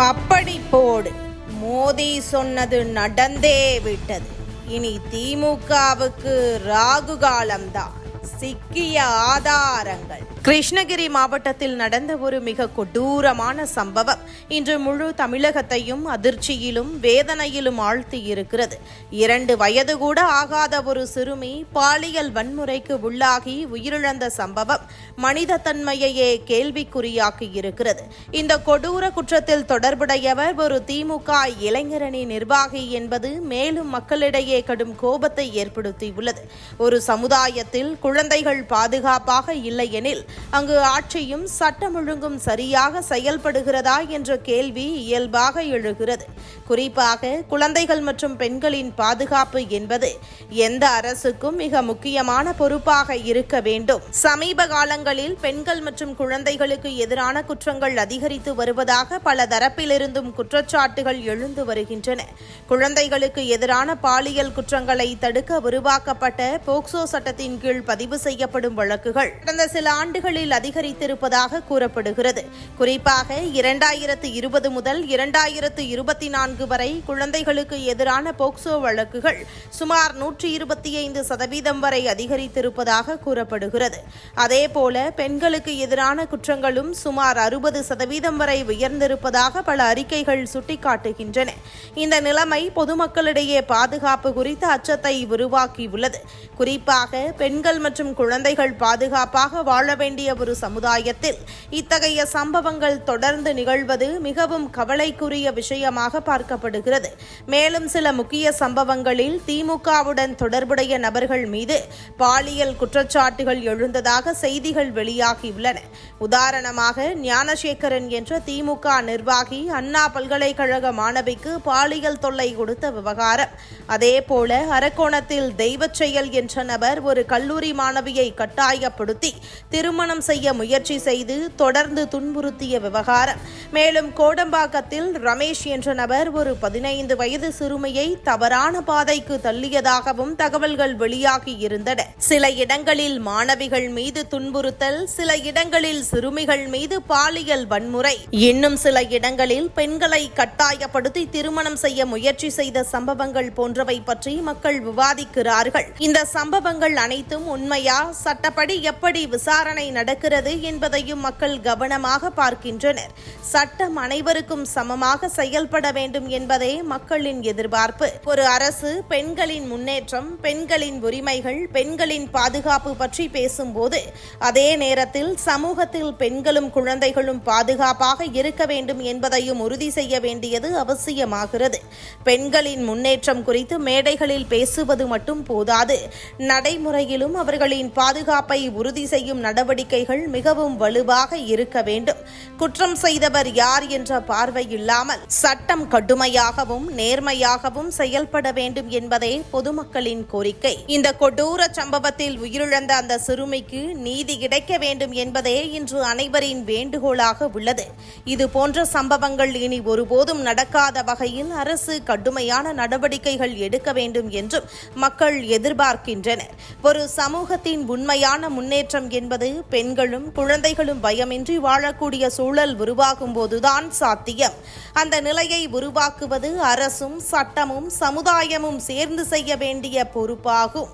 அப்படி போடு. மோடி சொன்னது நடந்தே விட்டது. இனி திமுகவுக்கு ராகு காலம்தான். சிக்கிய ஆதாரங்கள். கிருஷ்ணகிரி மாவட்டத்தில் நடந்த ஒரு மிக கொடூரமான சம்பவம் இன்று முழு தமிழகத்தையும் அதிர்ச்சியிலும் வேதனையிலும் ஆழ்த்தி இருக்கிறது. 2 வயது கூட ஆகாத ஒரு சிறுமி பாலியல் வன்முறைக்கு உள்ளாகி உயிரிழந்த சம்பவம் மனித தன்மையையே கேள்விக்குறியாக்கி இருக்கிறது. இந்த கொடூர குற்றத்தில் தொடர்புடையவர் ஒரு திமுக இளைஞரணி நிர்வாகி என்பது மேலும் மக்களிடையே கடும் கோபத்தை ஏற்படுத்தியுள்ளது. ஒரு சமுதாயத்தில் குழந்தைகள் பாதுகாப்பாக இல்லையெனில் அங்கு ஆட்சியும் சட்டம் ஒழுங்கும் சரியாக செயல்படுகிறதா என்ற கேள்வி இயல்பாக எழுகிறது. குறிப்பாக குழந்தைகள் மற்றும் பெண்களின் பாதுகாப்பு என்பது எந்த அரசுக்கும் மிக முக்கியமான பொறுப்பாக இருக்க வேண்டும். சமீப காலங்களில் பெண்கள் மற்றும் குழந்தைகளுக்கு எதிரான குற்றங்கள் அதிகரித்து வருவதாக பல தரப்பிலிருந்தும் குற்றச்சாட்டுகள் எழுந்து வருகின்றன. குழந்தைகளுக்கு எதிரான பாலியல் குற்றங்களை தடுக்க உருவாக்கப்பட்ட போக்சோ சட்டத்தின் கீழ் பதிவு செய்யப்படும் வழக்குகள் கடந்த சில ஆண்டுகளில் அதிகரித்திருப்பதாக கூறப்படுகிறது. குறிப்பாக 2020 முதல் 2024 வரை குழந்தைகளுக்கு எதிரான போக்சோ வழக்குகள் சுமார் 125% வரை அதிகரித்திருப்பதாக கூறப்படுகிறது. அதேபோல பெண்களுக்கு எதிரான குற்றங்களும் சுமார் 60% வரை உயர்ந்திருப்பதாக பல அறிக்கைகள் சுட்டிக்காட்டுகின்றன. இந்த நிலைமை பொதுமக்களிடையே பாதுகாப்பு குறித்த அச்சத்தை உருவாக்கியுள்ளது. குறிப்பாக பெண்கள் மற்றும் குழந்தைகள் பாதுகாப்பாக வாழ வேண்டிய ஒரு சமுதாயத்தில் இத்தகைய சம்பவங்கள் தொடர்ந்து நிகழ்வது மிகவும் கவலைக்குரிய விஷயமாக பார்க்கப்படுகிறது. மேலும் சில முக்கிய சம்பவங்களில் திமுகவுடன் தொடர்புடைய நபர்கள் மீது பாலியல் குற்றச்சாட்டுகள் எழுந்ததாக செய்திகள் வெளியாகியுள்ளன. உதாரணமாக ஞானசேகரன் என்ற திமுக நிர்வாகி அண்ணா பல்கலைக்கழக மாணவிக்கு பாலியல் தொல்லை கொடுத்த விவகாரம், அதேபோல அரக்கோணத்தில் தெய்வச்செயல் என்ற நபர் ஒரு கல்லூரி மாணவியை கட்டாயப்படுத்தி திருமணம் செய்ய முயற்சி செய்து தொடர்ந்து துன்புறுத்திய விவகாரம், மேலும் கோடம்பாக்கத்தில் ரமேஷ் என்ற நபர் ஒரு 15 வயது சிறுமியை தவறான பாதைக்கு தள்ளியதாகவும் தகவல்கள் வெளியாகி இருந்தன. சில இடங்களில் மாணவிகள் மீது துன்புறுத்தல், சில இடங்களில் சிறுமிகள் மீது பாலியல் வன்முறை, இன்னும் சில இடங்களில் பெண்களை கட்டாயப்படுத்தி திருமணம் செய்ய முயற்சி செய்த சம்பவங்கள் போன்றவை பற்றி மக்கள் விவாதிக்கிறார்கள். இந்த சம்பவங்கள் அனைத்தும் உண்மையா, சட்டப்படி எப்படி விசாரணை நடக்கிறது என்பதையும் மக்கள் கவனமாக பார்க்கின்றனர். சட்டம் அனைவருக்கும் சமமாக செயல்பட வேண்டும் என்பதே மக்களின் எதிர்பார்ப்பு. ஒரு அரசு பெண்களின் முன்னேற்றம், பெண்களின் உரிமைகள், பெண்களின் பாதுகாப்பு பற்றி பேசும்போது அதே நேரத்தில் சமூகத்தில் பெண்களும் குழந்தைகளும் பாதுகாப்பாக இருக்க வேண்டும் என்பதையும் உறுதி செய்ய வேண்டியது அவசியமாகிறது. பெண்களின் முன்னேற்றம் குறித்து மேடைகளில் பேசுவது மட்டும் போதாது, நடைமுறையிலும் அவர்களின் பாதுகாப்பை உறுதி செய்யும் நடவடிக்கைகள் மிகவும் வலுவாக இருக்க வேண்டும். குற்றம் செய்தவர் யார் என்ற பார்வை இல்லாமல் சட்டம் கடுமையாகவும் நேர்மையாகவும் செயல்பட வேண்டும் என்பதே பொதுமக்களின் கோரிக்கை. இந்த கொடூர சம்பவத்தில் உயிரிழந்த அந்த சிறுமிக்கு நீதி கிடைக்க வேண்டும் என்பதே இன்று அனைவரின் வேண்டுகோளாக உள்ளது. இது போன்ற சம்பவங்கள் இனி ஒருபோதும் நடக்காத வகையில் அரசு கடுமையான நடவடிக்கைகள் எடுக்க வேண்டும் என்றும் மக்கள் எதிர்பார்க்கின்றனர். ஒரு சமூகத்தின் உண்மையான முன்னேற்றம் என்பது பெண்களும் குழந்தைகளும் பயமின்றி வாழக்கூடிய சூழல் உருவாகும் போதுதான் சாத்தியம். அந்த நிலையை உருவாக்குவது அரசும் சட்டமும் சமுதாயமும் சேர்ந்து செய்ய வேண்டிய பொறுப்பாகும்.